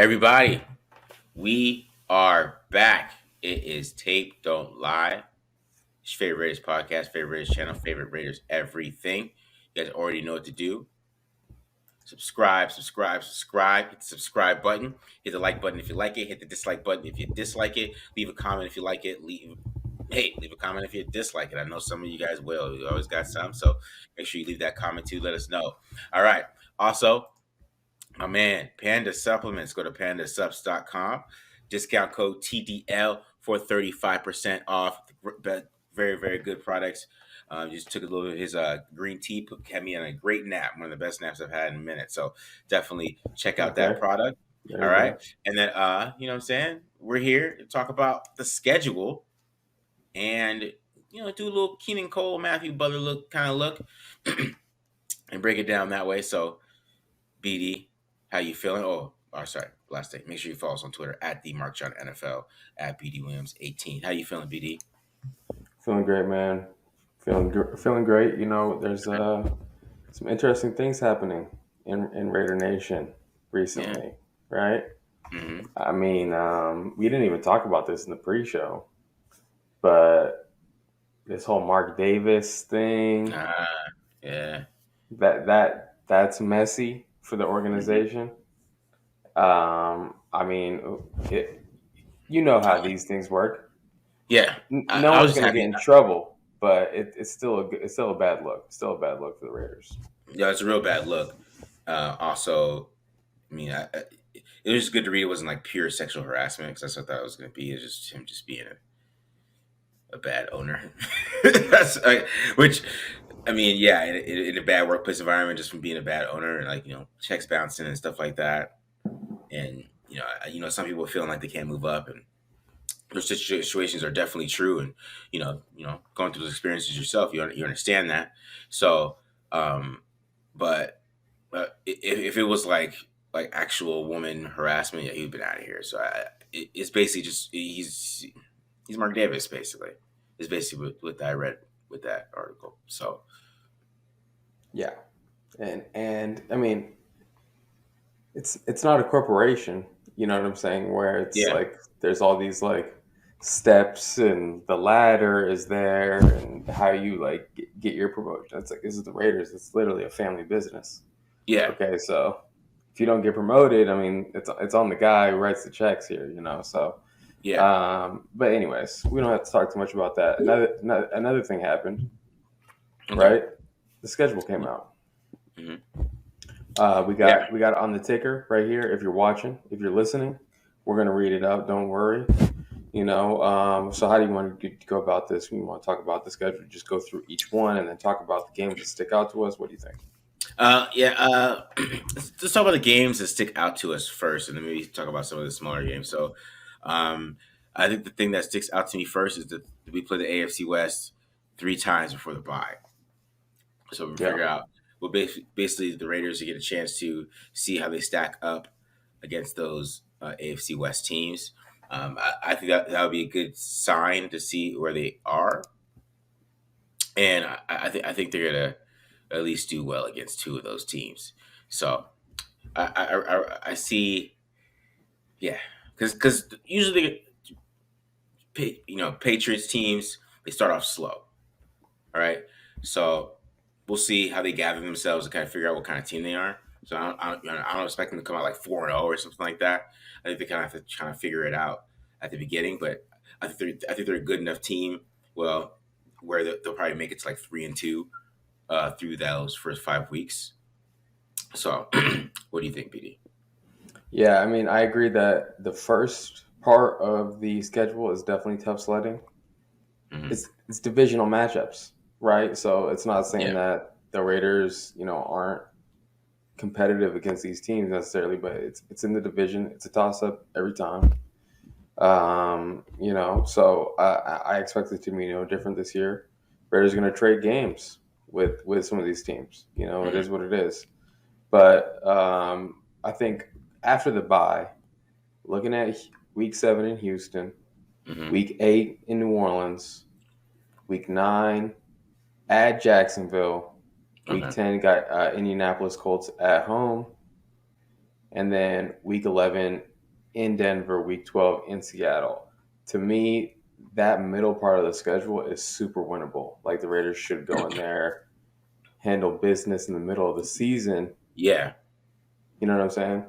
Everybody, we are back. It is Tape Don't Lie. It's your favorite Raiders podcast, favorite Raiders channel, favorite Raiders everything. You guys already know what to do. Subscribe, subscribe, subscribe. Hit the subscribe button. Hit the like button if you like it. Hit the dislike button if you dislike it. Leave a comment if you like it. Leave a comment if you dislike it. I know some of you guys will. You always got some, so make sure you leave that comment too. Let us know. All right. Also, my man, Panda Supplements. Go to pandasupps.com. Discount code TDL for 35% off. Very, very good products. Just took a little bit of his green tea, had me on a great nap, one of the best naps I've had in a minute. So definitely check out that Okay. product. There All you right. go. And then, you know what I'm saying? We're here to talk about the schedule and, do a little Keenan Cole, Matthew Butler look and break it down that way. So, BD, how you feeling? Sorry, last thing. Make sure you follow us on Twitter at @TheMarkJohnNFL, at BD Williams 18. How you feeling, BD? Feeling great, man. Feeling great. There's some interesting things happening in Raider Nation Yeah. recently, right? Mm-hmm. I mean, we didn't even talk about this in the pre-show, but this whole Mark Davis thing Yeah. that's messy for the Mm-hmm. organization. I mean, you know how these things work. Yeah. No I was one's just going to get happy. in trouble, but it's still a bad look. Still a bad look for the Raiders. Yeah, it's a real bad look. Also, I mean, it was good to read. It wasn't like pure sexual harassment because that's what I thought it was going to be. It's just him just being a bad owner. Which, I mean, yeah, in a bad workplace environment, just from being a bad owner and checks bouncing and stuff like that. And some people feeling like they can't move up, and those situations are definitely true. And going through those experiences yourself, you understand that. So, but if it was like actual woman harassment, yeah, he'd been out of here. So it's basically just he's Mark Davis basically. Is basically what I read with that article. So Yeah, and I mean, it's not a corporation. You know what I'm saying? Where it's yeah, like there's all these like steps and the ladder is there and how you like get your promotion. It's like this is the Raiders. It's literally a family business. yeah, Okay, so if you don't get promoted, I mean, it's on the guy who writes the checks here. So. yeah. But anyways, we don't have to talk too much about that. Another thing happened, Okay. right? The schedule came out. Hmm. We Yeah. got it on the ticker right here. If you're watching, if you're listening, we're gonna read it out. Don't worry. So how do you want to go about this? We want to talk about the schedule. Just go through each one and then talk about the games that stick out to us. What do you think? Yeah. Let's talk about the games that stick out to us first, and then maybe talk about some of the smaller games. So, um, I think the thing that sticks out to me first is that we play the AFC West 3 times before the bye. So we Yeah, figure out well, basically the Raiders to get a chance to see how they stack up against those AFC West teams. I think that would be a good sign to see where they are, and I think they're gonna at least do well against 2 of those teams. So I see, yeah, because usually Patriots teams they start off slow, all right. So we'll see how they gather themselves to kind of figure out what kind of team they are. So I don't expect them to come out like 4-0 or something like that. I think they kind of have to kind of figure it out at the beginning. But I think they're a good enough team. Well, where they'll probably make it to like 3-2 through those first 5 weeks. So, what do you think, BD? yeah. I mean, I agree that the first part of the schedule is definitely tough sledding. Hmm. It's divisional matchups, right? So it's not saying Yeah. that the Raiders, aren't competitive against these teams necessarily, but it's in the division. It's a toss up every time. So I expect it to be no different this year. Raiders are going to trade games with some of these teams. It Hmm. is what it is. But I think after the bye, looking at week 7 in Houston, Hmm. week 8 in New Orleans, week 9 at Jacksonville, week Okay. 10 got Indianapolis Colts at home, and then week 11 in Denver, week 12 in Seattle. To me, that middle part of the schedule is super winnable. Like the Raiders should go in there, handle business in the middle of the season. Yeah. You know what I'm saying?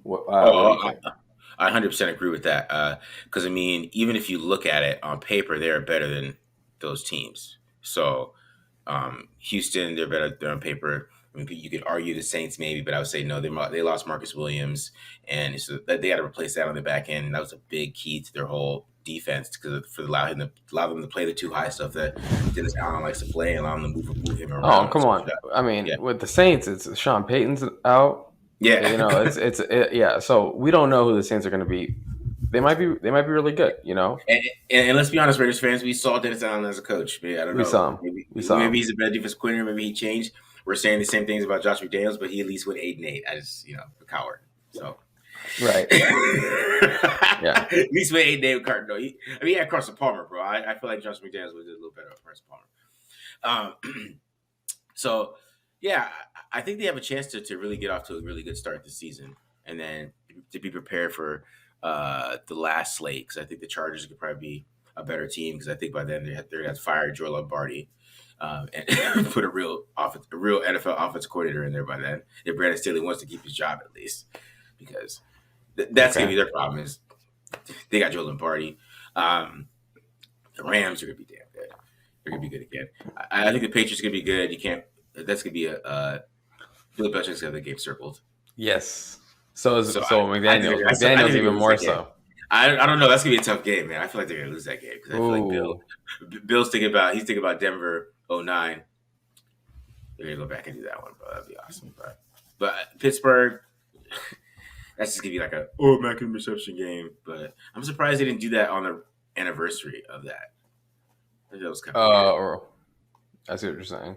What do Oh, you think? I 100% agree with that. Because I mean, even if you look at it on paper, they're better than those teams. So Houston, they're better. They're on paper. I mean, you could argue the Saints maybe, but I would say no. They lost Marcus Williams, and so they had to replace that on the back end. And that was a big key to their whole defense because for allow them to play the too high stuff that Dennis Allen likes to play, and allow them to move him Oh, around. come So, on. I mean, yeah, with the Saints, it's Sean Payton's out. You know, yeah. yeah. So we don't know who the Saints are going to be. They might be really good. You know, And let's be honest, Raiders fans, we saw Dennis Allen as a coach. Maybe, I don't we know. saw him. Maybe We saw him. he's a better defensive coordinator. Maybe he changed. We're saying the same things about Josh McDaniels, but he at least went 8-8 as a coward. So Right. Yeah. at least went 8-8 with Carter. No, he had Carson Palmer, bro. I feel like Josh McDaniels was a little better with Carson Palmer. So yeah, I think they have a chance to really get off to a really good start this season, and then to be prepared for the last slate because I think the Chargers could probably be a better team because I think by then they're gonna have to fire Joe Lombardi and put a real NFL offensive coordinator in there by then. If Brandon Staley wants to keep his job at least, because that's gonna Okay. be their problem is they got Joe Lombardi. The Rams are gonna be damn good. They're gonna be good again. I think the Patriots are gonna be good. You can't. That's gonna be a Bill Belichick's got the game circled. Yes. So is So so I think McDaniels. I think they're McDaniels gonna even lose more that game. so. I don't know. That's gonna be a tough game, man. I feel like they're gonna lose that game because I feel like Ooh. Bill's thinking about Denver '09. They're gonna go back and do that one, bro. That'd be awesome. But Pittsburgh, that's just gonna be like a Immaculate Reception game. But I'm surprised they didn't do that on the anniversary of that. I think that was kind of weird. Or I see what you're saying.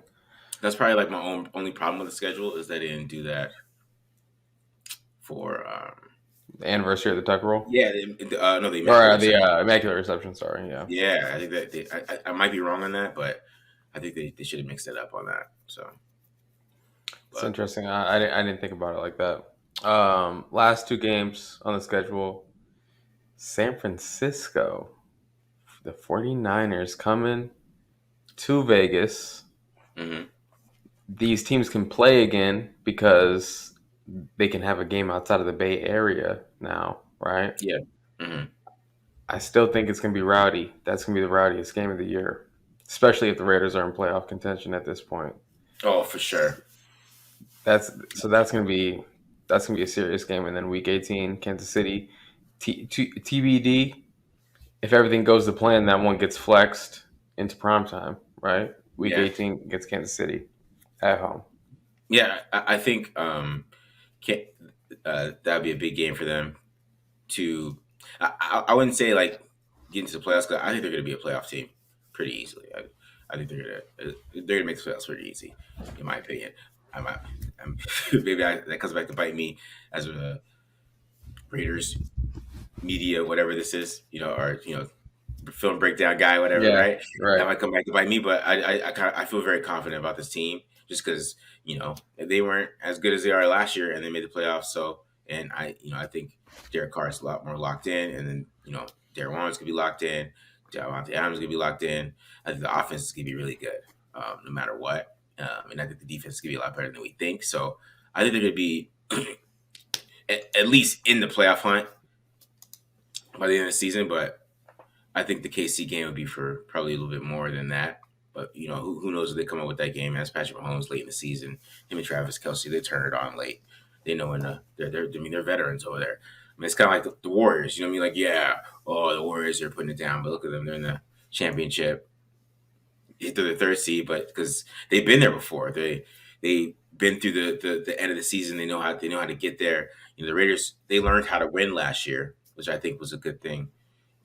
That's probably like my only problem with the schedule is that they didn't do that for The anniversary of the Tuck Rule, yeah no the or Immaculate the Reception. Immaculate Reception. Sorry. Yeah. Yeah, I think that I might be wrong on that, but I think they should have mixed it up on that. So, It's but interesting. I didn't think about it like that. Last two games on the schedule: San Francisco, the 49ers coming to Vegas. hmm These teams can play again because they can have a game outside of the Bay Area now, right? yeah, hmm I still think it's going to be rowdy. That's going to be the rowdiest game of the year, especially if the Raiders are in playoff contention at this point. oh for sure, That's going to be a serious game. And then Week 18, Kansas City, TBD. If everything goes to plan, that one gets flexed into prime time, right? Week yeah, 18 against Kansas City at home. yeah. I think can, that'd be a big game for them to. I wouldn't say like get into the playoffs. 'Cause I think they're going to be a playoff team pretty easily. I think they're gonna make the playoffs pretty easy, in my opinion. I'm, I'm maybe that comes back to bite me as a Raiders media, whatever this is, or film breakdown guy, whatever, Yeah, right? That right. might come back to bite me, but I feel very confident about this team just because they weren't as good as they are last year and they made the playoffs. So, and I think Derek Carr is a lot more locked in, and then Derek Warren's gonna be locked in, Javonte Adams is gonna be locked in. I think the offense is gonna be really good, no matter what, and I think the defense is gonna be a lot better than we think. So, I think they're gonna be at least in the playoff hunt by the end of the season, but I think the KC game would be for probably a little bit more than that. But who knows if they come up with that game as Patrick Mahomes late in the season. Him and Travis Kelsey, they turn it on late. They know when they're veterans over there. I mean, it's kind of like the Warriors. You know what I mean? Like, yeah, the Warriors are putting it down, but look at them, they're in the championship. They're the third seed, but because they've been there before, they've been through the end of the season. They know how to get there. The Raiders, they learned how to win last year, which I think was a good thing.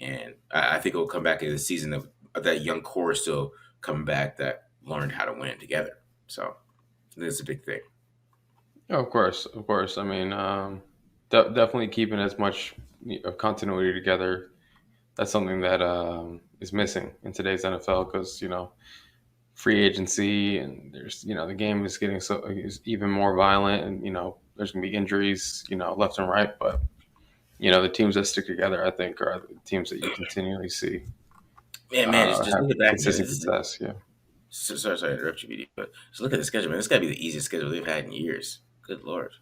And I think it will come back in the season of that young core still coming back that learned how to win together. So I think it's a big thing. Oh, of course, of course. I mean, definitely keeping as much of continuity together. That's something that is missing in today's NFL because free agency and there's the game is getting is even more violent and there's gonna be injuries left and right. But The teams that stick together, I think, are the teams that you continually see Man, just have look at back. consistent success. Yeah. Sorry to interrupt you, BD, but just look at the schedule, man. This got to be the easiest schedule they've had in years. Good lord.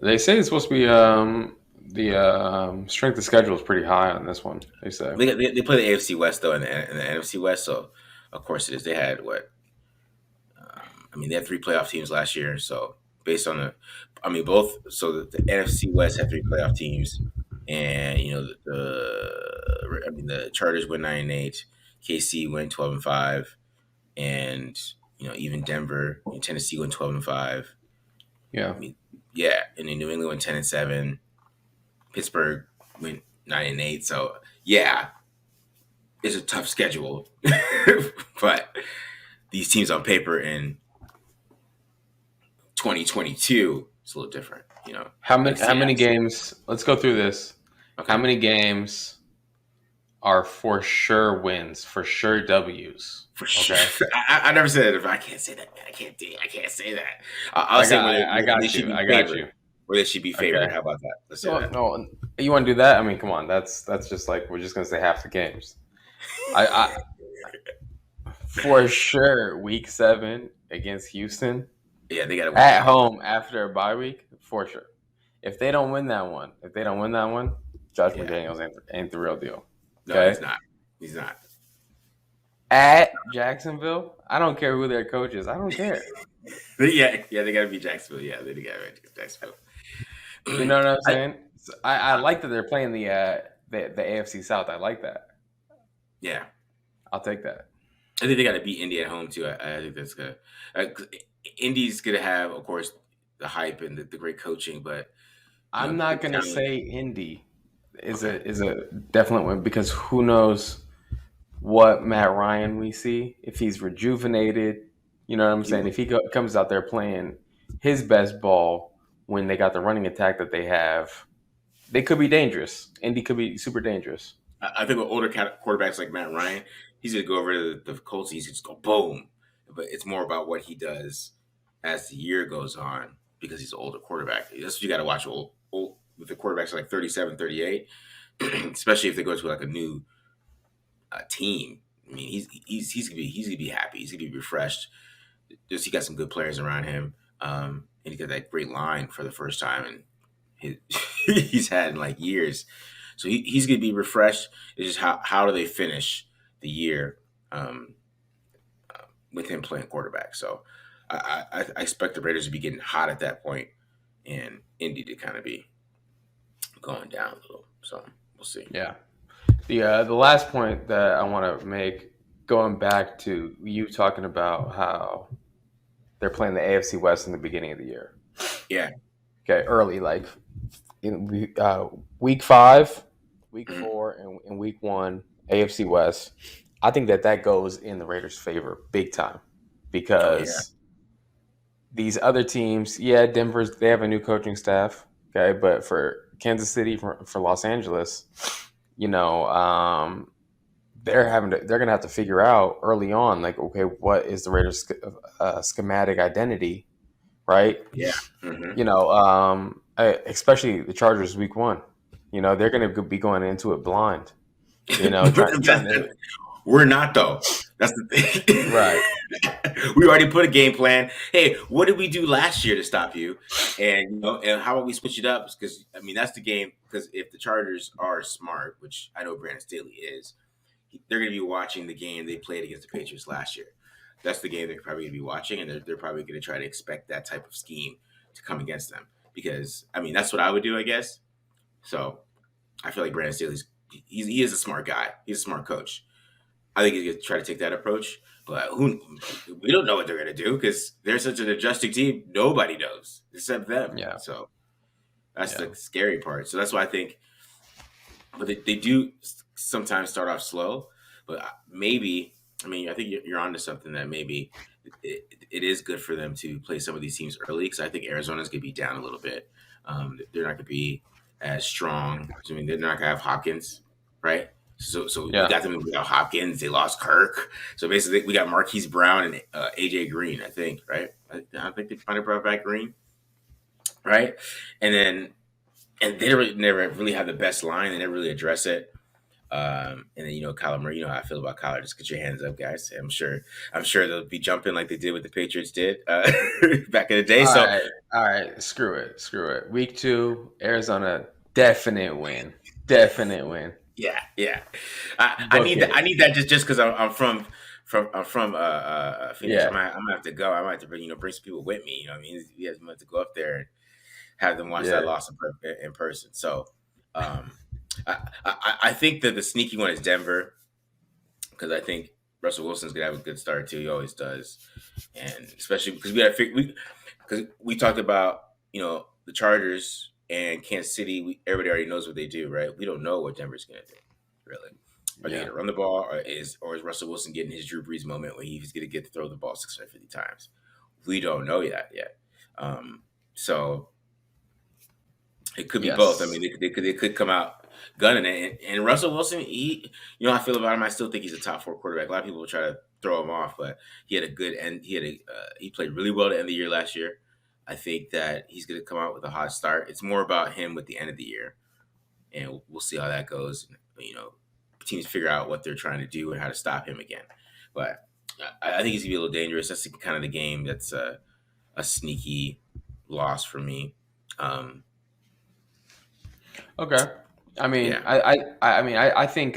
They say it's supposed to be the strength of schedule is pretty high on this one. They say. They play the AFC West though, and the NFC West. So of course it is. They had what? They had three playoff teams last year. So based on both. So the NFC West had three playoff teams, and the Chargers went 9-8, KC went 12-5, and even Denver and Tennessee went 12-5. Yeah. Yeah, and then New England went 10-7. Pittsburgh went 9-8. So yeah, it's a tough schedule, but these teams on paper in 2022 it's a little different. How many games? Let's go through this. Okay. How many games are for sure wins, for sure W's? For sure. I never said it. I can't say that. I can't say that. I got you. Where they should be favored. Okay. How about that? Let's say that. No, you want to do that? I mean, come on. That's just like we're just gonna say half the games. I for sure Week 7 against Houston. Yeah, they got to win at home after a bye week for sure. If they don't win that one, Josh McDaniels ain't the real deal. Okay? No, he's not. He's not. At Jacksonville, I don't care who their coach is. I don't care. yeah, they got to be Jacksonville. Yeah, they got to be Jacksonville. You know what I'm saying? I like that they're playing the AFC South. I like that. Yeah, I'll take that. I think they got to beat Indy at home too. I think that's good. Indy's gonna have, of course, the hype and the great coaching, but I'm not gonna say Indy is a definite win because who knows what Matt Ryan we see if he's rejuvenated. You know what I'm saying? If he comes out there playing his best ball when they got the running attack that they have, they could be dangerous. Indy could be super dangerous. I think with older quarterbacks like Matt Ryan, he's gonna go over to the Colts. He's just go boom. But it's more about what he does as the year goes on because he's an older quarterback. That's what you got to watch. Old with the quarterbacks like 37, 38, especially if they go to like a new team. I mean, he's gonna be happy. He's gonna be refreshed. Just he got some good players around him, and he got that great line for the first time, and he's had in like years. So he's gonna be refreshed. It's just how do they finish the year? With him playing quarterback. So I expect the Raiders to be getting hot at that point and Indy to kind of be going down a little. So we'll see. Yeah. The last point that I want to make, going back to you talking about how they're playing the AFC West in the beginning of the year. Yeah. Okay, early, like in week 5, week 4, and week 1, AFC West. I think that goes in the Raiders' favor big time because these other teams, Denver's, they have a new coaching staff, okay, but for Kansas City, for Los Angeles, they're gonna have to figure out early on, like, okay, what is the Raiders' schematic identity, right? Yeah. Especially the Chargers week 1, they're gonna be going into it blind. We're not though. That's the thing. Right. We already put a game plan. Hey, what did we do last year to stop you? And and how about we switch it up? Because that's the game. Because if the Chargers are smart, which I know Brandon Staley is, they're going to be watching the game they played against the Patriots last year. That's the game they're probably going to be watching, and they're probably going to try to expect that type of scheme to come against them. Because that's what I would do, I guess. So I feel like Brandon Staley's he is a smart guy. He's a smart coach. I think he's going to try to take that approach, but we don't know what they're going to do because they're such an adjusting team. Nobody knows except them. Yeah. So that's the scary part. So that's why I think, but they do sometimes start off slow, but maybe, I think you're onto something that maybe it is good for them to play some of these teams early because I think Arizona's going to be down a little bit. They're not going to be as strong. They're not going to have Hopkins, right? So we got them without Hopkins. They lost Kirk. So basically, we got Marquise Brown and AJ Green, I think, right? I think they finally brought back Green, right? And then and they never really have the best line. They never really address it. And then Kyler Murray, you know how I feel about Kyler. Just get your hands up, guys. I'm sure they'll be jumping like they did what the Patriots did back in the day. All So right, all right. Screw it. Week 2, Arizona, definite win. Definite win. yeah. I Book need that. it. I need that just because I'm from Phoenix. Yeah, I'm gonna have to go. I might have to bring some people with me. You know what I mean? You guys might have to go up there and have them watch that yeah. loss in person. So um, I think that the sneaky one is Denver because I think Russell Wilson's gonna have a good start too. He always does, and especially because we talked about the Chargers and Kansas City. Everybody already knows what they do, right? We don't know what Denver's gonna do, really. Are they Yeah. gonna run the ball, or is Russell Wilson getting his Drew Brees moment where he's gonna get to throw the ball 650 times? We don't know that yet. So it could be both. I mean, Yes. they could come out gunning it. And Russell Wilson, how I feel about him. I still think he's a top 4 quarterback. A lot of people will try to throw him off, but he had a good end. He played really well to end the year last year. I think that he's going to come out with a hot start. It's more about him with the end of the year, and we'll see how that goes. Teams figure out what they're trying to do and how to stop him again. But I think he's gonna be a little dangerous. That's kind of the game that's a sneaky loss for me. Um, Okay. I mean, yeah, I think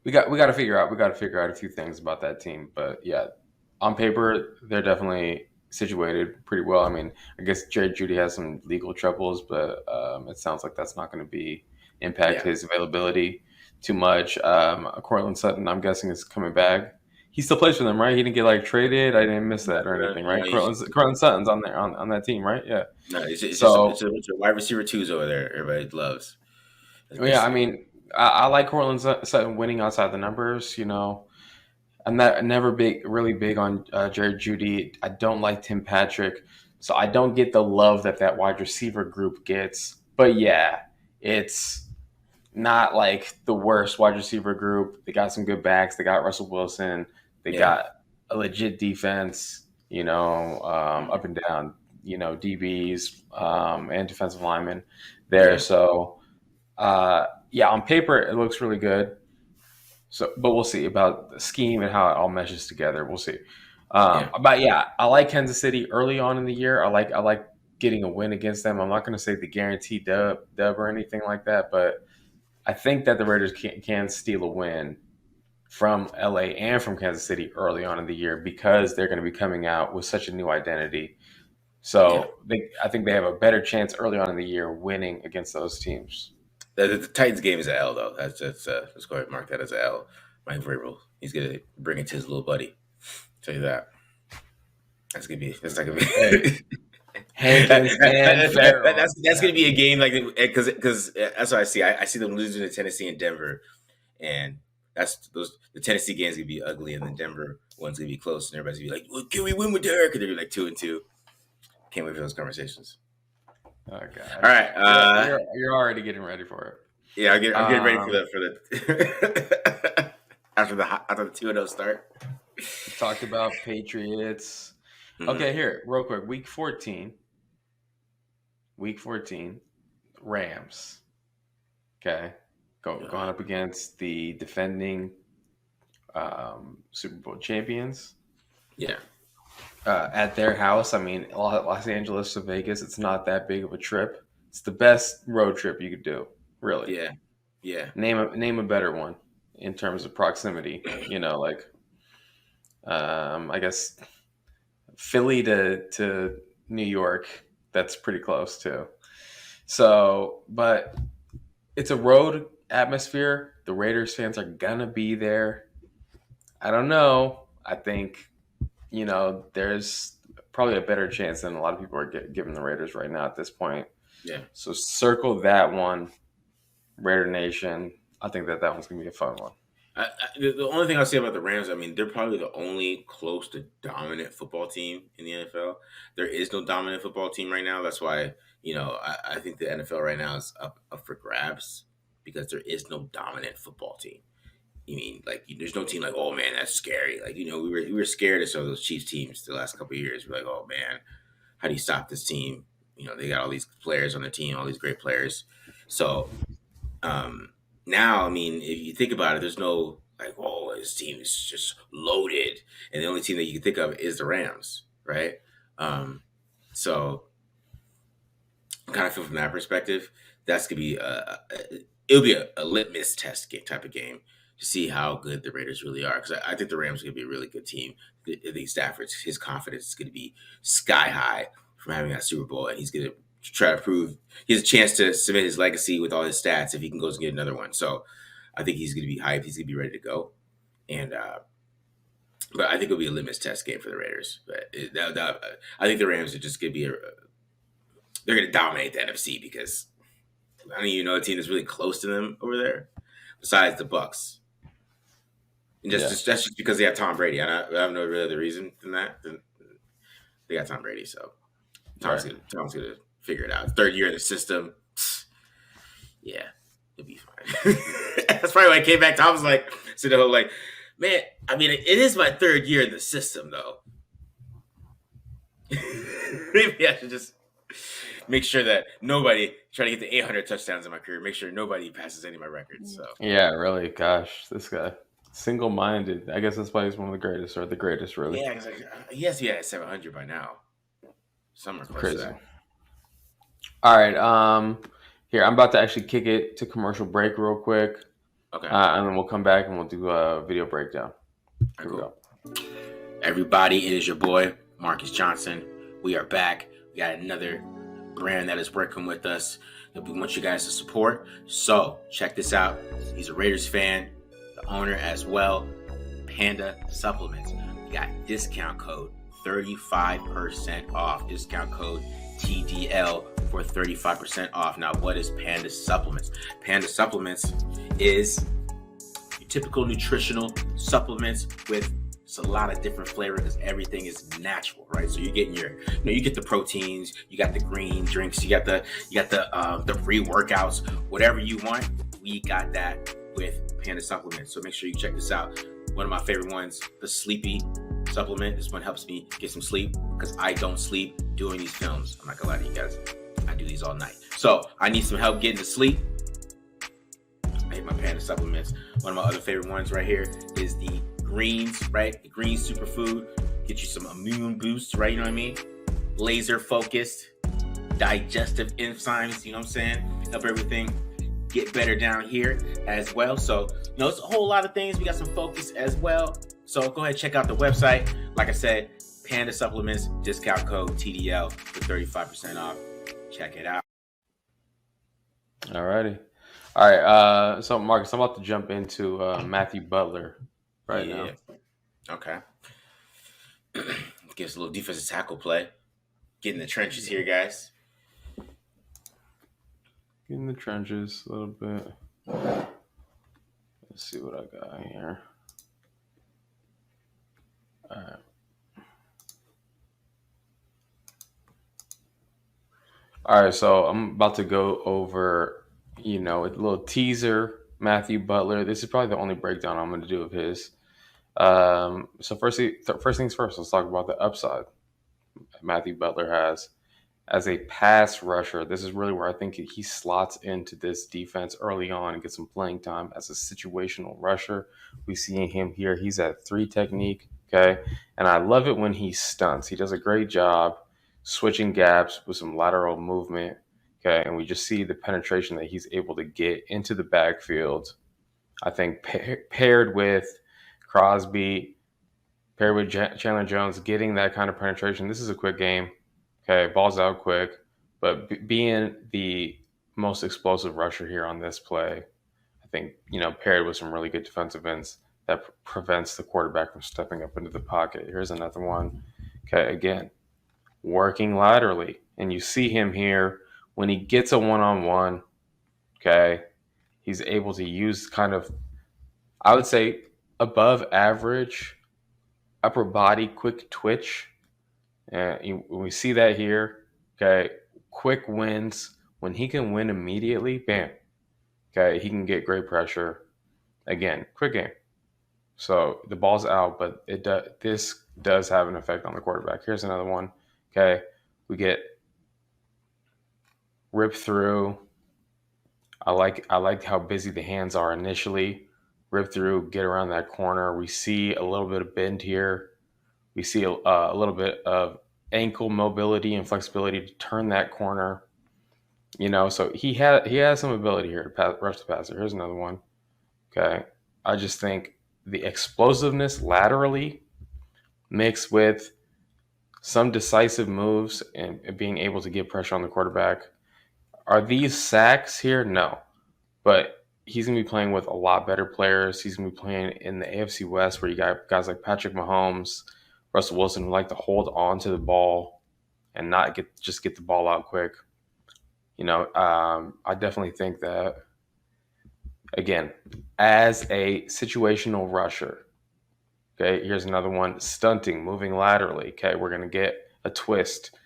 we got to figure out a few things about that team. But yeah, on paper they're definitely situated pretty well. I mean, I guess Jerry Judy has some legal troubles, but it sounds like that's not going to be impact yeah. his availability too much. Cortland Sutton, I'm guessing, is coming back. He still plays for them, right? He didn't get like traded. I didn't miss that or anything, No, right? Cortland Sutton's on there on that team, right? Yeah. no, it's just So it's a wide receiver twos over there. Everybody loves. That's yeah, I basically it. mean, I like Cortland Sutton winning outside the numbers. I'm not never really big on Jerry Judy. I don't like Tim Patrick, so I don't get the love that wide receiver group gets. But yeah, it's not like the worst wide receiver group. They got some good backs. They got Russell Wilson. They Yeah, got a legit defense. Up and down. DBs and defensive linemen there. yeah, So yeah, on paper it looks really good. So, but we'll see about the scheme and how it all meshes together. We'll see. yeah, But yeah, I like Kansas City early on in the year. I like getting a win against them. I'm not going to say the guaranteed dub or anything like that, but I think that the Raiders can steal a win from LA and from Kansas City early on in the year because they're going to be coming out with such a new identity. yeah. So I think they have a better chance early on in the year winning against those teams. The Titans game is an L though. Let's go ahead and mark that as an L. Mike Vrabel, he's gonna bring it to his little buddy. Tell you that. That's not gonna Hey, be. Hankins and Farrell. That's gonna be a game like because that's what I see. I see them losing to Tennessee and Denver, and the Tennessee games gonna be ugly, and the Denver one's gonna be close, and everybody's gonna be like, well, "Can we win with Derek?" And they're gonna be like 2-2. Can't wait for those conversations. Oh All God, right, you're already getting ready for it. yeah, I'm getting ready for Um, the after the 2-0 start. Talked about Patriots. Hmm. Okay, here, real quick. Week 14, Rams. Okay, going up against the defending Super Bowl champions Yeah, at their house. I mean, Los Angeles to Vegas. It's not that big of a trip. It's the best road trip you could do. Really, yeah, yeah, name a better one in terms of proximity. I guess Philly to New York. That's pretty close too. So, but it's a road atmosphere. The Raiders fans are gonna be there. I don't know. I think there's probably a better chance than a lot of people are giving the Raiders right now at this point. yeah. So circle that one, Raider Nation. I think that one's gonna be a fun one. The only thing I'll say about the Rams, I mean, they're probably the only close to dominant football team in the NFL. There is no dominant football team right now. That's why, I think the NFL right now is up for grabs because there is no dominant football team. You mean like there's no team like, oh man, that's scary. Like we were scared of some of those Chiefs teams the last couple of years. We're like, oh man, how do you stop this team? they got all these players on their team, all these great players. So um, now, I mean, if you think about it, there's no like, oh, this team is just loaded, and the only team that you can think of is the Rams, right? Um, so kind of feel from that perspective, that's gonna be it'll be a litmus test type of game to see how good the Raiders really are. Because I think the Rams are gonna be a really good team. I think Stafford's his confidence is gonna be sky high from having that Super Bowl, and he's gonna try to prove he has a chance to submit his legacy with all his stats if he can go and get another one. So I think he's gonna be hyped. He's gonna be ready to go, and but I think it'll be a litmus test game for the Raiders. But I think the Rams are just gonna be they're going to dominate the NFC because I don't even know a team that's really close to them over there, besides the Bucks. And that's just because they have Tom Brady. I have no real other reason than that. They got Tom Brady, so Tom's gonna figure it out. Third year in the system, yeah, it'll be fine. That's probably why I came back. Tom was like, man, I mean, it is my third year in the system, though. Maybe I should just make sure that nobody try to get the 800 touchdowns in my career. Make sure nobody passes any of my records. So Yeah, really. Gosh, this guy, single-minded. I guess that's why he's one of the greatest, or the greatest, really. yeah, like, he has to be at 700 by now. Somewhere close Crazy. to that. All right. Here I'm about to actually kick it to commercial break real quick. Okay. And then we'll come back and we'll do a video breakdown. Here we go. Everybody, it is your boy Marcus Johnson. We are back. We got another brand that is working with us that we want you guys to support. So check this out. He's a Raiders fan, the owner as well. Panda Supplements. We got discount code 35% off. Discount code TDL for 35% off. Now, what is Panda Supplements? Panda Supplements is your typical nutritional supplements with a lot of different flavor because everything is natural, right? So you're getting you get the proteins, you got the green drinks, you got the free workouts, whatever you want, we got that with Panda Supplements. So make sure you check this out. One of my favorite ones, the Sleepy supplement. This one helps me get some sleep because I don't sleep doing these films. I'm not gonna lie to you guys. I do these all night. So I need some help getting to sleep. I hate my Panda Supplements. One of my other favorite ones right here is the greens, right? The green superfood. Get you some immune boosts, right? You know what I mean? Laser focused, digestive enzymes, you know what I'm saying? Help everything get better down here as well. So, it's a whole lot of things. We got some focus as well. So go ahead and check out the website. Like I said, Panda Supplements, discount code TDL for 35% off. Check it out. Alrighty. All right. So Marcus, I'm about to jump into Matthew Butler now. Okay. Give us a little defensive tackle play. Get in the trenches here, guys. Get in the trenches a little bit. Let's see what I got here. All right. All right, so I'm about to go over, a little teaser, Matthew Butler. This is probably the only breakdown I'm going to do of his. So first things first, let's talk about the upside Matthew Butler has as a pass rusher. This is really where I think he slots into this defense early on and gets some playing time as a situational rusher. We see him here. He's at 3 technique, okay? And I love it when he stunts. He does a great job switching gaps with some lateral movement, okay? And we just see the penetration that he's able to get into the backfield. I think paired with Crosby, paired with Chandler Jones, getting that kind of penetration. This is a quick game. Okay, ball's out quick, but being the most explosive rusher here on this play, I think, paired with some really good defensive ends that prevents the quarterback from stepping up into the pocket. Here's another one. Okay, again, working laterally. And you see him here when he gets a one-on-one, okay, he's able to use kind of, I would say, above average upper body quick twitch. We see that here. Okay, quick wins. When he can win immediately, bam. Okay, he can get great pressure. Again, quick game. So the ball's out, but this does have an effect on the quarterback. Here's another one. Okay, we get rip through. I like how busy the hands are initially. Rip through, get around that corner. We see a little bit of bend here. We see a little bit of ankle mobility and flexibility to turn that corner. So he has some ability here to rush the passer. Here's another one. Okay, I just think the explosiveness laterally mixed with some decisive moves and being able to get pressure on the quarterback. Are these sacks here? No. But he's going to be playing with a lot better players. He's going to be playing in the AFC West where you got guys like Patrick Mahomes, Russell Wilson who like to hold on to the ball and not get the ball out quick. I definitely think that, again, as a situational rusher, okay, here's another one, stunting, moving laterally. Okay, we're going to get a twist.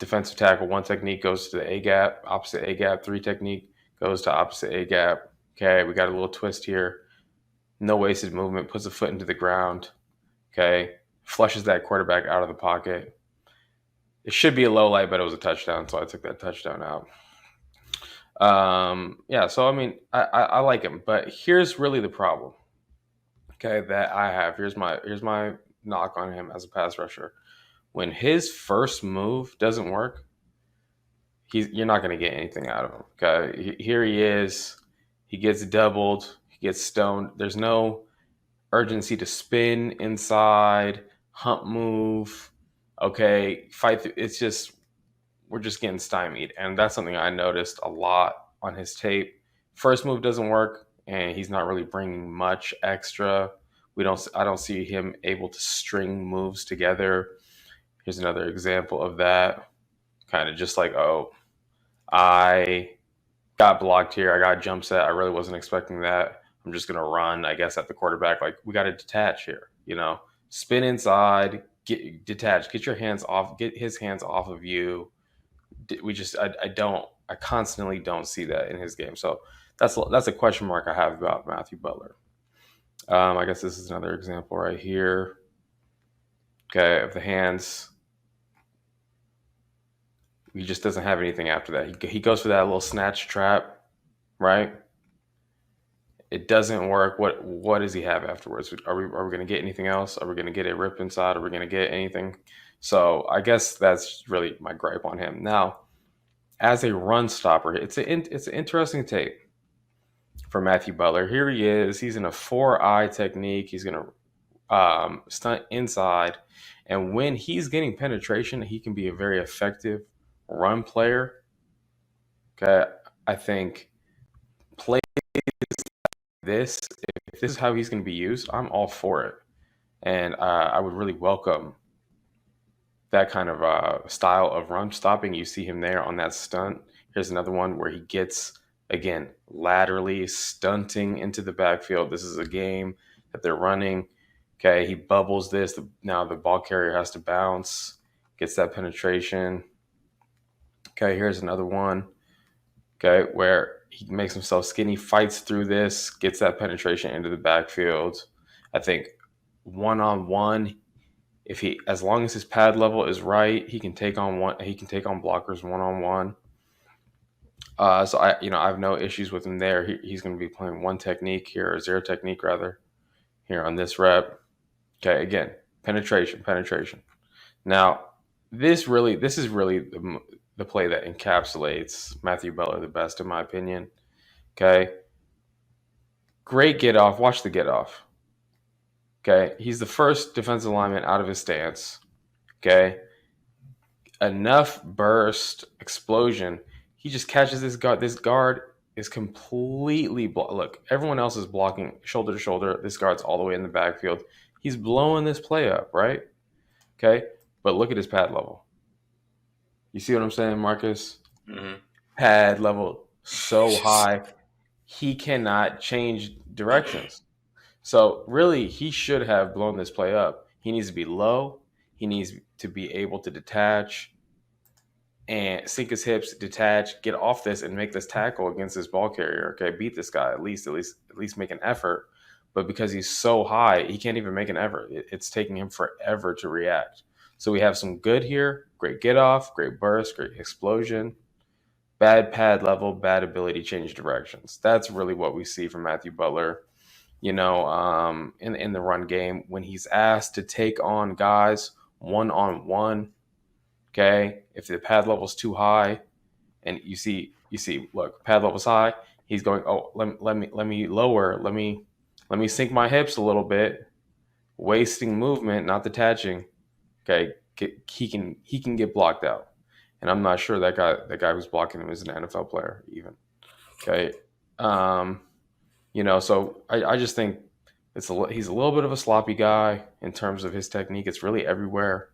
Defensive tackle, one technique goes to the A gap, opposite A gap, three technique goes to opposite A gap. Okay, we got a little twist here. No wasted movement, puts a foot into the ground. Okay, flushes that quarterback out of the pocket. It should be a low light, but it was a touchdown, so I took that touchdown out. Yeah, so I mean, I like him, but here's really the problem. Okay, that I have. Here's my knock on him as a pass rusher. When his first move doesn't work, you're not going to get anything out of him. Okay, here he is. He gets doubled. He gets stoned. There's no urgency to spin inside, hump move. Okay, fight. It's just we're just getting stymied, and that's something I noticed a lot on his tape. First move doesn't work, and he's not really bringing much extra. I don't see him able to string moves together. Here's another example of that. Kind of just like, oh, I got blocked here. I got jump set. I really wasn't expecting that. I'm just going to run, I guess, at the quarterback. Like, we got to detach here, spin inside, detach, get your hands off, get his hands off of you. I constantly don't see that in his game. So that's a question mark I have about Matthew Butler. I guess this is another example right here. Okay, of the hands. He just doesn't have anything after that. He goes for that little snatch trap, right? It doesn't work. What does he have afterwards? Are we going to get anything else? Are we going to get a rip inside? Are we going to get anything? So I guess that's really my gripe on him. Now, as a run stopper, it's an interesting tape for Matthew Butler. Here he is. He's in a 4-eye technique. He's going to stunt inside. And when he's getting penetration, he can be a very effective run player. Okay, I think plays this, if this is how he's going to be used, I'm all for it. And I would really welcome that kind of style of run stopping. You see him there on that stunt. Here's another one where he gets, again, laterally stunting into the backfield. This is a game that they're running. Okay, he bubbles this. Now the ball carrier has to bounce, gets that penetration. Okay, here's another one. Okay, where he makes himself skinny, fights through this, gets that penetration into the backfield. I think one-on-one, as long as his pad level is right, he can take on blockers one-on-one. So I have no issues with him there. He's going to be playing one technique here, or zero technique rather, here on this rep. Okay, again, penetration. Now, this is really the play that encapsulates Matthew Butler the best, in my opinion. Okay, great get off. Watch the get off. Okay, he's the first defensive lineman out of his stance. Okay, enough burst, explosion. He just catches this guard. This guard is completely look. Everyone else is blocking shoulder to shoulder. This guard's all the way in the backfield. He's blowing this play up, right? Okay, but look at his pad level. You see what I'm saying, Marcus? Mm-hmm. Pad level so high, he cannot change directions. So really, he should have blown this play up. He needs to be low. He needs to be able to detach and sink his hips, detach, get off this, and make this tackle against this ball carrier. Okay, beat this guy at least make an effort. But because he's so high, he can't even make an effort. It's taking him forever to react. So we have some good here. Great get off, great burst, great explosion. bad pad level, bad ability to change directions. That's really what we see from Matthew Butler. In the run game when he's asked to take on guys one on one. Okay, if the pad level's too high, and you see, look, pad level's high, he's going, oh, let me lower, let me sink my hips a little bit, wasting movement, not detaching. Okay, he can get blocked out, and I'm not sure that guy who's blocking him is an NFL player even. Okay, um, so I just think he's a little bit of a sloppy guy in terms of his technique. It's really everywhere.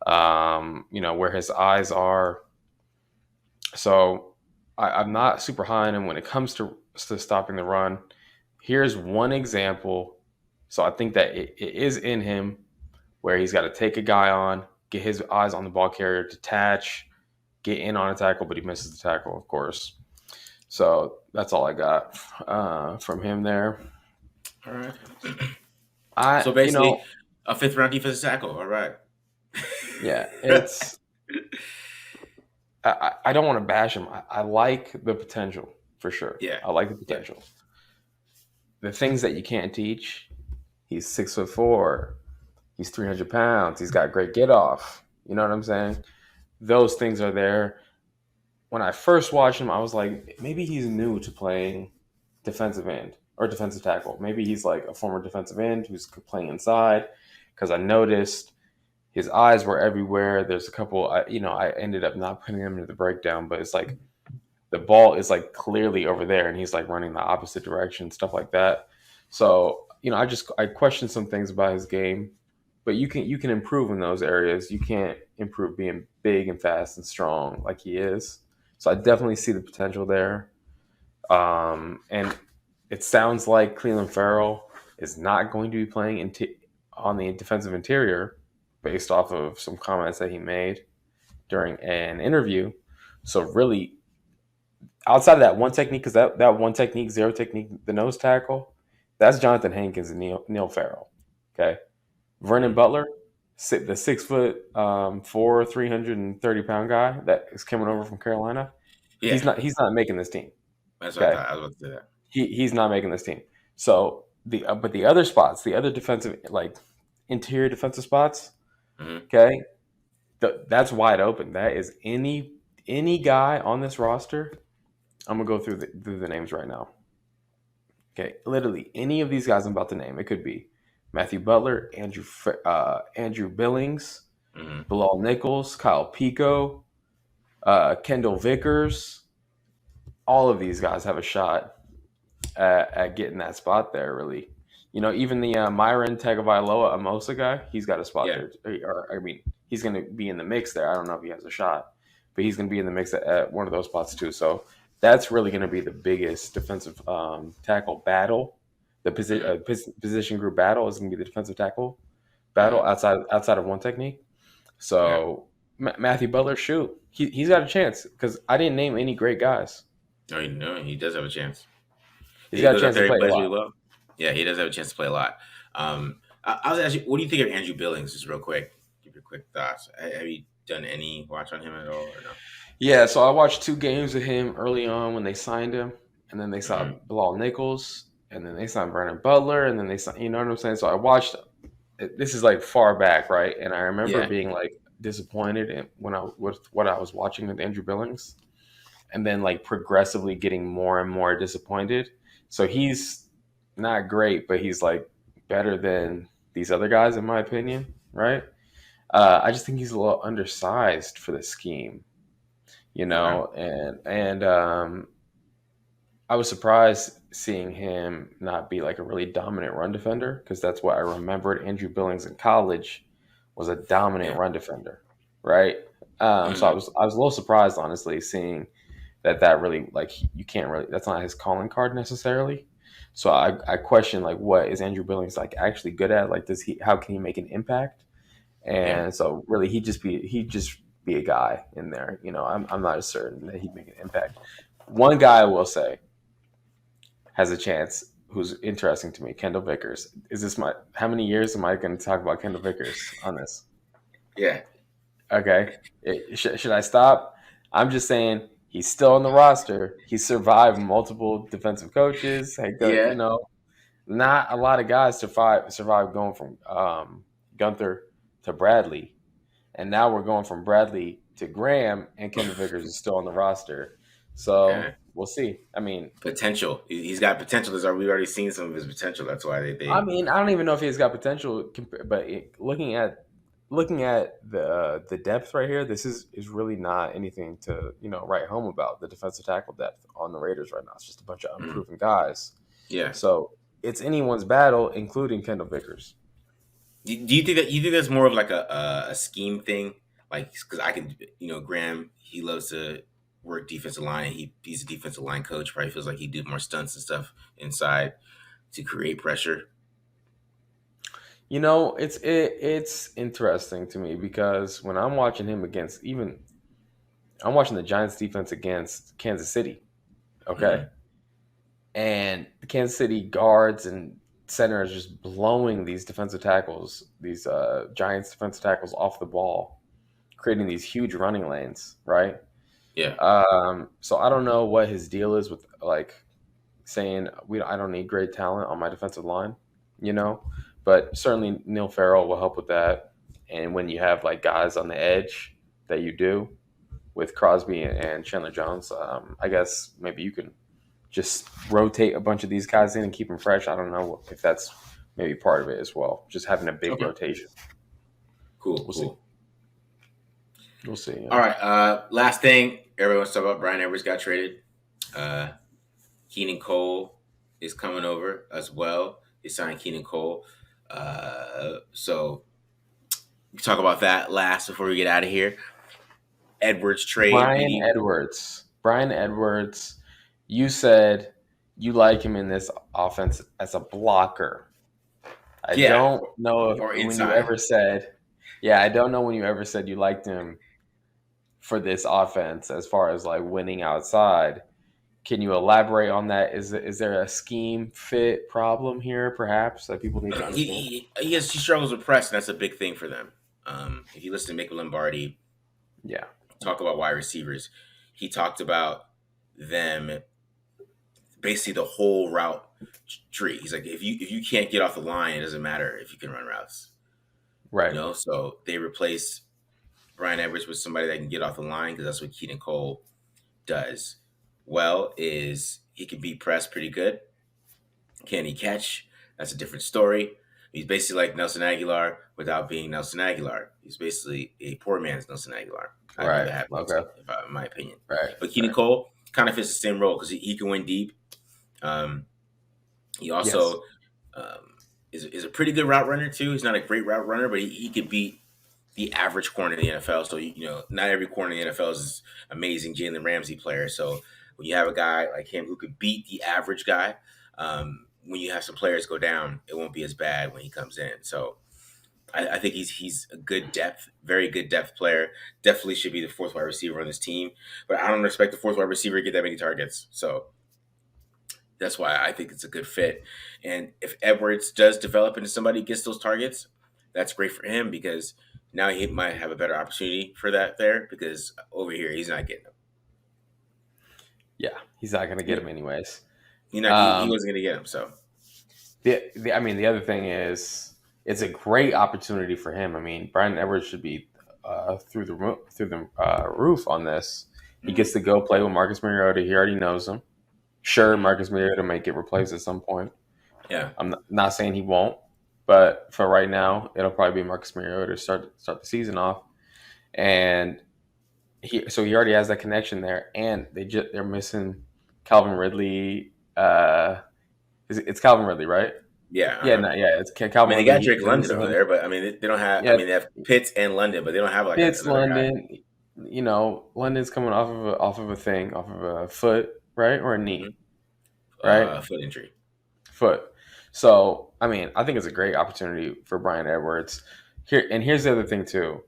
Where his eyes are. So I'm not super high on him when it comes to stopping the run. Here's one example. So I think that it is in him where he's got to take a guy on, get his eyes on the ball carrier, detach, get in on a tackle, but he misses the tackle, of course. So that's all I got from him there. All right. I, So you basically, know, a fifth round defensive tackle. All right. yeah, it's. I don't want to bash him. I like the potential for sure. Yeah. I like the Yeah. potential. The things that you can't teach. He's 6'4". He's 300 pounds. He's got great get off. You know what I'm saying? Those things are there. When I first watched him, I was like, maybe he's new to playing defensive end or defensive tackle. Maybe he's like a former defensive end who's playing inside. Because I noticed his eyes were everywhere. There's a couple, I ended up not putting him into the breakdown, but it's like the ball is like clearly over there and he's like running the opposite direction, stuff like that. So, I questioned some things about his game, but you can improve in those areas. You can't improve being big and fast and strong like he is. So I definitely see the potential there. And it sounds like Cleveland Farrell is not going to be playing on the defensive interior based off of some comments that he made during an interview. So really, outside of that one technique, because that one technique, zero technique, the nose tackle, that's Jonathan Hankins and Neil Farrell. Okay, Vernon Mhm. Butler, the 6 foot 330 pound guy that is coming over from Carolina. Yeah. He's not making this team. That's what I Okay, thought. I was about to say that. he's not making this team. So but the other spots, the other defensive like interior defensive spots, Hmm. okay, that's wide open. That is any guy on this roster. I'm gonna go through the names right now. Okay, literally any of these guys I'm about to name. It could be Matthew Butler, Andrew Billings, Hmm. Bilal Nichols, Kyle Pico, Kendall Vickers. All of these guys have a shot at getting that spot there. Really, even the Myron Tagovailoa Amosa guy, he's got a spot Yeah. there. Or I mean, he's going to be in the mix there. I don't know if he has a shot, but he's going to be in the mix at one of those spots too. So that's really going to be the biggest defensive tackle battle. The Hmm. position group battle is going to be the defensive tackle battle Hmm. outside of one technique. Yeah. So Matthew Butler, shoot, he's got a chance because I didn't name any great guys. No, he does have a chance. He's He got a goes out chance to there, he play a plays really lot. well. Yeah, he does have a chance to play a lot. I was actually, what do you think of Andrew Billings? Just real quick, give your quick thoughts. Have you done any watch on him at all, or no? Yeah, so I watched 2 games of him early on when they signed him, and then they saw Hmm. Bilal Nichols, and then they signed Brandon Butler, and then they signed, you know what I'm saying? So I watched. This is like far back, right? And I remember Yeah. being like disappointed when I with what I was watching with Andrew Billings, and then like progressively getting more and more disappointed. So he's not great, but he's like better than these other guys in my opinion, right? I just think he's a little undersized for the scheme, Okay. and I was surprised seeing him not be like a really dominant run defender because that's what I remembered. Andrew Billings in college was a dominant Yeah. run defender, right? So I Hmm. was a little surprised, honestly, seeing that really like you can't really that's not his calling card necessarily. So I question like what is Andrew Billings like actually good at? Like does he how can he make an impact? Yeah. And so really he'd just be a guy in there. I'm not as certain that he'd make an impact. One guy I will say has a chance who's interesting to me, Kendall Vickers. Is this my how many years am I going to talk about Kendall Vickers on this? Yeah. Okay. Should I stop? I'm just saying He's still on the roster. He survived multiple defensive coaches. Yeah. Not a lot of guys survive going from Gunther to Bradley, and now we're going from Bradley to Graham, and Kendall Vickers is still on the roster. So Yeah. we'll see. I mean, Potential. He's got potential. We've already seen some of his potential. That's why they I don't even know if he's got potential. But looking at the depth right here, this is really not anything to write home about. The defensive tackle depth on the Raiders right now, it's just a bunch of mm, unproven guys. yeah. So it's anyone's battle, including Kendall Vickers. Do you think that's more of like a scheme thing? Like, because I can, Graham, he loves to work defensive line. He's a defensive line coach. Probably feels like he do more stunts and stuff inside to create pressure. It's interesting to me because when I'm watching him against even I'm watching the Giants defense against Kansas City, okay? Mm-hmm. And the Kansas City guards and centers just blowing these defensive tackles, these Giants defensive tackles off the ball, creating these huge running lanes, right? Yeah. So I don't know what his deal is with like saying I don't need great talent on my defensive line, you know, but certainly Neil Farrell will help with that. And when you have like guys on the edge that you do with Crosby and Chandler Jones, I guess maybe you can just rotate a bunch of these guys in and keep them fresh. I don't know if that's maybe part of it as well. Just having a big Okay. rotation. Cool. We'll see. Cool. We'll see. All right. Last thing, everyone's talking about Bryan Edwards got traded. Uh, Keenan Cole is coming over as well. They signed Keenan Cole. So we can talk about that last before we get out of here. Edwards trade. Bryan Edwards, you said you like him in this offense as a blocker. I Yeah, don't know or when you inside. ever said, yeah, I don't know when you ever said you liked him for this offense as far as like winning outside. Can you elaborate on that? Is there a scheme fit problem here, perhaps, that people need to understand? He struggles with press, and that's a big thing for them. If you listen to Mick Lombardi Yeah, talk about wide receivers, he talked about them basically the whole route tree. He's like, if you can't get off the line, it doesn't matter if you can run routes. right, So they replace Bryan Edwards with somebody that can get off the line because that's what Keaton Cole does. Well, is he can beat press pretty good. Can he catch? That's a different story. He's basically like Nelson Aguilar without being Nelson Aguilar. He's basically a poor man's Nelson Aguilar. I'd right, rather have okay, Nelson, in my opinion. right, But Keaton right. Cole kind of fits the same role because he can win deep. Um, he Yes, also is a pretty good route runner too. He's not a great route runner, but he could beat the average corner in the NFL. So not every corner in the NFL is amazing Jalen Ramsey player. So when you have a guy like him who could beat the average guy, when you have some players go down, it won't be as bad when he comes in. So I think he's a good depth, very good depth player. Definitely should be the fourth wide receiver on this team. But I don't expect the fourth wide receiver to get that many targets. So that's why I think it's a good fit. And if Edwards does develop into somebody who gets those targets, that's great for him because now he might have a better opportunity for that there because over here he's not getting them. yeah, he's not going to get Yeah. him anyways. He Um, wasn't going to get him. So I mean, the other thing is, it's a great opportunity for him. I mean, Bryan Edwards should be through the roof on this. He mm-hmm. gets to go play with Marcus Mariota. He already knows him. Sure, Mm-hmm. Marcus Mariota might get replaced at some point. Yeah, I'm not saying he won't, but for right now, it'll probably be Marcus Mariota to start the season off. And he already has that connection there, and they're missing Calvin Ridley. It's Calvin Ridley, right? yeah. Yeah, Uh-huh. no, yeah, it's I Calvin mean, they Ridley. got Drake They're London missing over him. there, but I mean, they don't have. I Yeah, mean, they have Pitts and London, but they don't have like it's another guy. London. London's coming off of a foot, right, or a knee, Mm-hmm. right, Foot injury. foot. So, I mean, I think it's a great opportunity for Bryan Edwards. Here's the other thing too.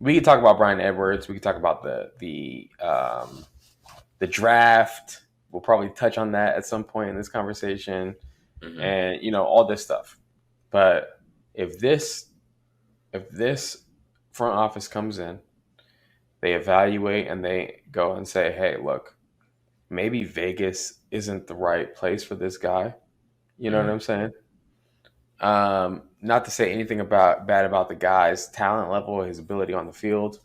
We could talk about Bryan Edwards. We could talk about the draft. We'll probably touch on that at some point in this conversation, Mm-hmm. and all this stuff. But if this front office comes in they evaluate and they go and say, hey, look, maybe Vegas isn't the right place for this guy. You know what Mm-hmm. I'm saying? Not to say anything bad about the guy's talent level, his ability on the field,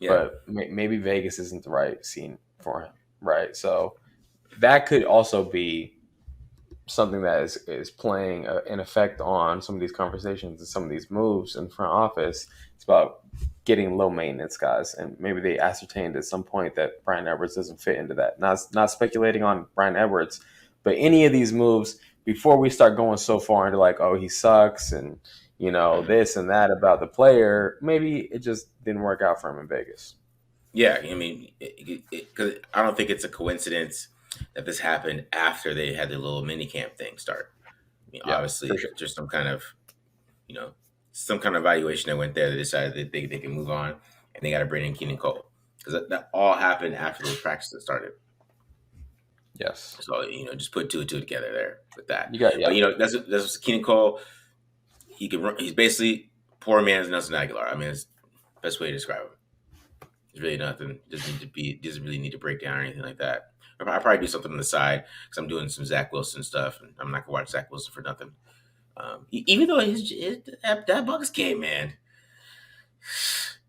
Yeah. but maybe Vegas isn't the right scene for him, right? So that could also be something that is playing an effect on some of these conversations and some of these moves in front office. It's about getting low maintenance guys, and maybe they ascertained at some point that Bryan Edwards doesn't fit into that. Not speculating on Bryan Edwards, but any of these moves before we start going so far into like, oh, he sucks and Mm-hmm. this and that about the player. Maybe it just didn't work out for him in Vegas. Yeah, I mean, because I don't think it's a coincidence that this happened after they had their little mini camp thing start. I mean, Yeah, for obviously, sure. just you know, some kind of evaluation that went there. They decided that they can move on, and they got to bring in Keenan Cole because that all happened after those practices started. Yes, So just put two and two together there with that. you got But yeah. that's Keenan Cole. He can run. He's basically poor man's Nelson Aguilar. I mean, it's the best way to describe him. There's really nothing. Doesn't really need to break down or anything like that. I probably do something on the side because I'm doing some Zach Wilson stuff, and I'm not gonna watch Zach Wilson for nothing. Even though that Bucks game, man,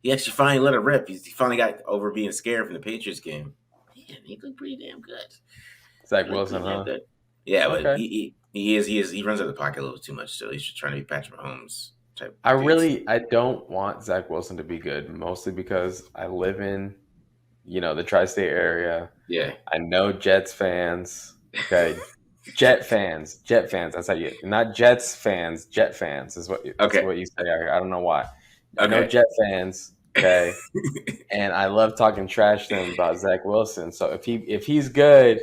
he actually finally let it rip. He finally got over being scared from the Patriots game. Man, he looked pretty damn good. He Zach looked Wilson, pretty damn huh? good. Yeah, but Okay. he runs out of the pocket a little too much. Still, he's just trying to be Patrick Mahomes type pace. I don't want Zach Wilson to be good, mostly because I live in, the tri-state area. Yeah. I know Jets fans. Okay. Jet fans. That's how you, not Jets fans, Jet fans is Okay. what you say out here. I don't know why. I know Okay. Jet fans. Okay. And I love talking trash to them about Zach Wilson. So if he's good,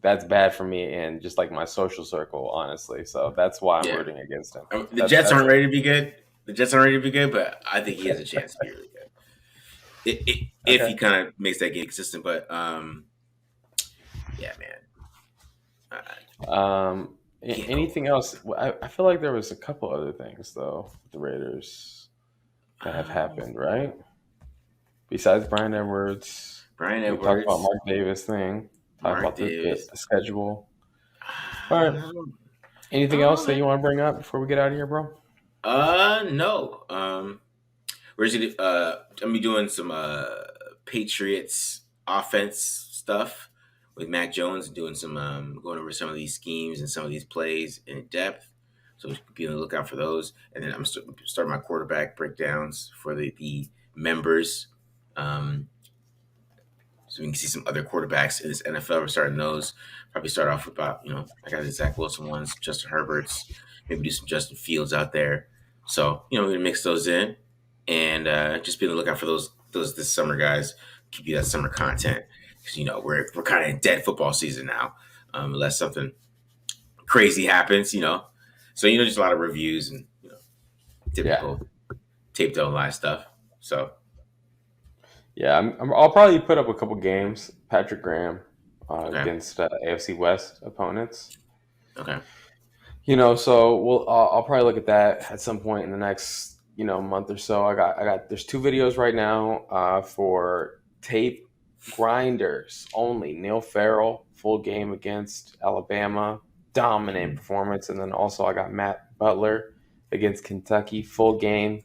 that's bad for me and just like my social circle, honestly. So that's why I'm Yeah. rooting against him. The Jets That's aren't ready to be good. The Jets aren't ready to be good, but I think he has a chance to be really good. If okay. he kind of makes that game consistent. But yeah, man. Can't go. Anything else? I feel like there was a couple other things though with the Raiders that have Um, happened, right? Besides Bryan Edwards, Bryan we talked about Edwards, Mark Davis thing. Talked Mark about Davis. the schedule. All I right. don't know. I Anything don't know, else that man. you want to bring up before we get out of here, bro? No. We're just I'm gonna be doing some Patriots offense stuff with Mac Jones, doing some going over some of these schemes and some of these plays in depth. So be on the lookout for those. And then I'm starting my quarterback breakdowns for the members. Um, so we can see some other quarterbacks in this NFL. We're starting those. Probably start off with about, I got the Zach Wilson ones, Justin Herbert's, maybe do some Justin Fields out there. So, we're gonna mix those in and just be on the lookout for those this summer, guys. Keep you that summer content. Because we're kind of in dead football season now. Unless something crazy happens. So just a lot of reviews and Yeah. typical tape don't lie stuff. So Yeah, I'll probably put up a couple games. Patrick Graham okay. against AFC West opponents. Okay. So I'll probably look at that at some point in the next month or so. There's two videos right now for tape grinders only. Neil Farrell full game against Alabama, dominant Mhm. performance, and then also I got Matt Butler against Kentucky full game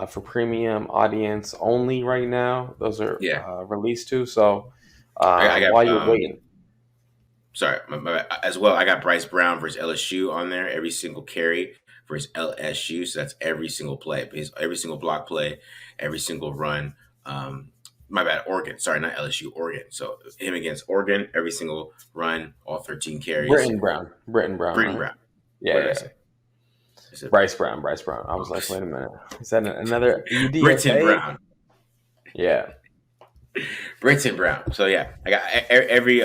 for premium audience only right now. Those are Yeah. released too. So I got while you're waiting, sorry, as well. I got Bryce Brown versus LSU on there. Every single carry versus LSU. So that's every single play, every single block play, every single run. My bad, Oregon. Sorry, not LSU, Oregon. So him against Oregon, every single run, all 13 carries. Britton Brown, Britton right? Brown. Yeah, What did I yeah. say? I said Bryce Brown. I was like, wait a minute, is that another ED? Britton Okay, Brown. yeah, Britton Brown. So yeah, I got every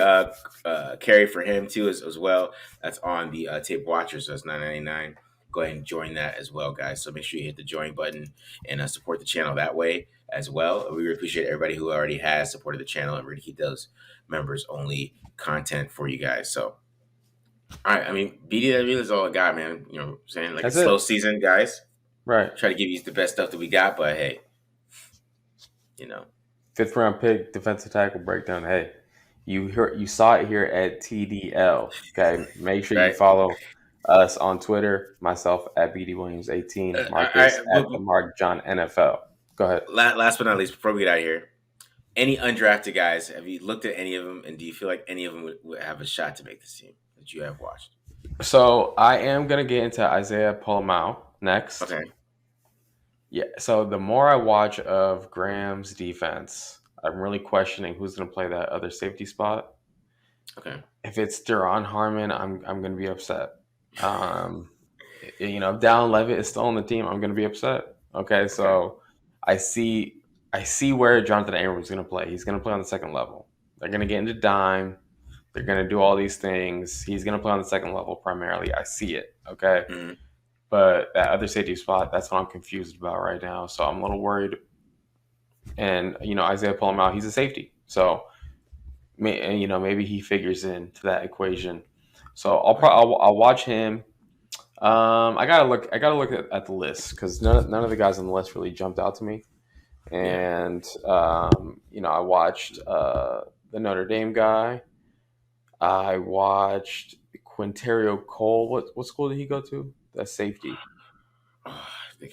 carry for him too as well. That's on the Tape Watcher, so that's $9.99. Go ahead and join that as well, guys. So make sure you hit the join button and support the channel that way as well. We really appreciate everybody who already has supported the channel, and we're gonna keep those members only content for you guys. So all right, I mean, BD, that really is all I got, man. You know what I'm saying? Like, that's it's slow it, season, guys. right? Try to give you the best stuff that we got, but hey, you know. fifth round pick, defensive tackle breakdown. Hey, you saw it here at TDL. Okay, make sure you Right. follow us on Twitter. Myself at BD Williams 18. All right. Marcus at the Mark John NFL. Go ahead. Last but not least, before we get out of here, any undrafted guys? Have you looked at any of them, and do you feel like any of them would have a shot to make this team that you have watched? So I am gonna get into Isaiah Polamau next. Okay. Yeah. So the more I watch of Graham's defense, I'm really questioning who's gonna play that other safety spot. Okay. If it's Duron Harmon, I'm gonna be upset. Um, if Dallin Levitt is still on the team, I'm gonna be upset. Okay, Okay. so I see where Jonathan Abrams is gonna play. He's gonna play on the second level. They're gonna get into dime. They're gonna do all these things. He's gonna play on the second level primarily. I see it. Okay, Mm-hmm. but that other safety spot, that's what I'm confused about right now. So I'm a little worried. And Isaiah Polamau, he's a safety. So maybe he figures into that equation. So I'll watch him. I gotta look at the list because none of the guys on the list really jumped out to me. Yeah. And I watched the Notre Dame guy. I watched Quinterio Cole. What school did he go to? That's safety. Oh, I think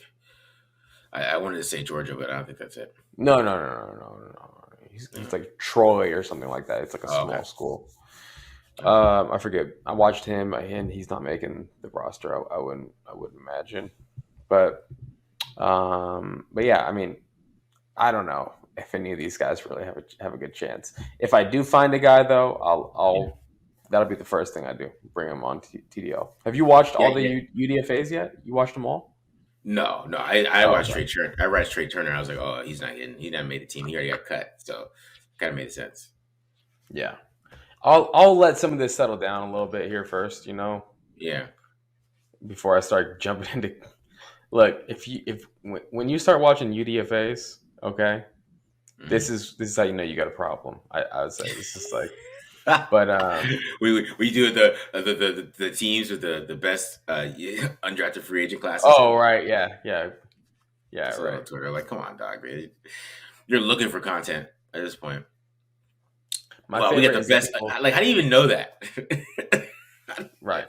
I wanted to say Georgia, but I don't think that's it. No. He's like Troy or something like that. It's like a Oh, okay. small school. Okay. I forget. I watched him, and he's not making the roster. I wouldn't imagine. But yeah, I mean, I don't know if any of these guys really have a good chance. If I do find a guy though, I'll that'll be the first thing I do. Bring him on TDL. Have you watched Yeah. all the Yeah. UDFA's yet? You watched them all? No. I Oh, watched okay. Trey Turner. I watched Trey Turner. I was like, oh, he's not getting. He never made the team. He already got cut. So kind of made sense. Yeah. I'll let some of this settle down a little bit here first. Yeah. Before I start jumping into. Look, when you start watching UDFA's, okay, Mm-hmm. this is how you know you got a problem. I would say this is like, but we do the teams with the best undrafted free agent classes. oh right, yeah, So right. on Twitter, like, come on, dog, man. You're looking for content at this point. My Well, we got favorite the is the best. people. Like, how do you even know that? Right.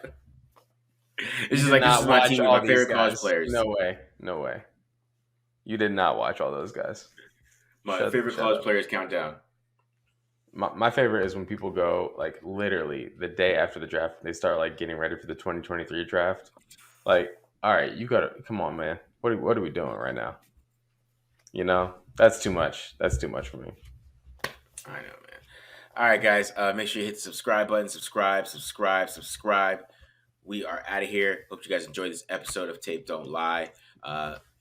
It's You just did like this not is my watch team with all my these favorite college guys. players. No way. You did not watch all those guys. My favorite Shut college up. players countdown. My favorite is when people go like literally the day after the draft, they start like getting ready for the 2023 draft. Like, all right, you gotta come on, man. What are we doing right now? That's too much. That's too much for me. I know, man. All right, guys. Make sure you hit the subscribe button. Subscribe. We are out of here. Hope you guys enjoyed this episode of Tape Don't Lie.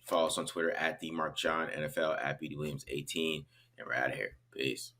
Follow us on Twitter at the Mark John NFL at BD Williams 18, and we're out of here. Peace.